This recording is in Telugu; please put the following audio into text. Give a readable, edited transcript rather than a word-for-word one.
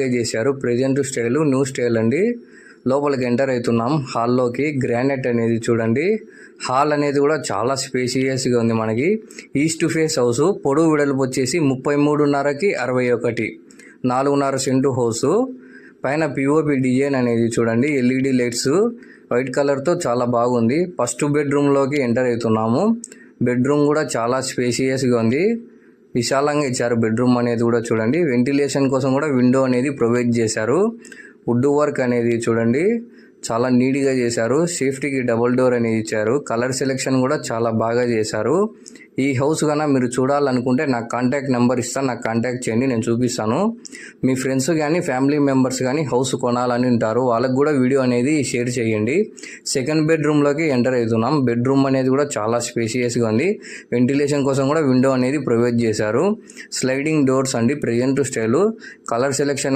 చేశారు. ప్రెజెంట్ స్టైల్, న్యూ స్టైల్ అండి. లోపలికి ఎంటర్ అవుతున్నాం. హాల్లోకి గ్రానైట్ అనేది చూడండి. హాల్ అనేది కూడా చాలా స్పేషియస్గా ఉంది. మనకి ఈస్ట్ ఫేస్ హౌస్. పొడవు వెడల్పు వచ్చేసి 33.5కి 61, 4.5 సెంటు హౌస్. పైన పిఓపి డిజైన్ అనేది చూడండి. ఎల్ఈడి లైట్స్ వైట్ కలర్తో చాలా బాగుంది. ఫస్ట్ బెడ్రూమ్లోకి ఎంటర్ అవుతున్నాము. బెడ్రూమ్ కూడా చాలా స్పేషియస్గా ఉంది. విశాలంగా ఇచ్చారు బెడ్రూమ్ అనేది కూడా చూడండి. వెంటిలేషన్ కోసం కూడా విండో అనేది ప్రొవైడ్ చేశారు. వుడ్ వర్క్ అనేది చూడండి చాలా నీట్గా చేశారు. సేఫ్టీకి డబుల్ డోర్ అనేది ఇచ్చారు. కలర్ సెలెక్షన్ కూడా చాలా బాగా చేశారు. ఈ హౌస్ కన్నా మీరు చూడాలనుకుంటే నాకు కాంటాక్ట్ నెంబర్ ఇస్తాను, నాకు కాంటాక్ట్ చేయండి, నేను చూపిస్తాను. మీ ఫ్రెండ్స్ కానీ ఫ్యామిలీ మెంబర్స్ కానీ హౌస్ కొనాలని ఉంటారు, వాళ్ళకు కూడా వీడియో అనేది షేర్ చేయండి. సెకండ్ బెడ్రూమ్లోకి ఎంటర్ అవుతున్నాం. బెడ్రూమ్ అనేది కూడా చాలా స్పేషియస్గా ఉంది. వెంటిలేషన్ కోసం కూడా విండో అనేది ప్రొవైడ్ చేశారు. స్లైడింగ్ డోర్స్ అండి, ప్రెజెంట్ స్టైల్. Colour selection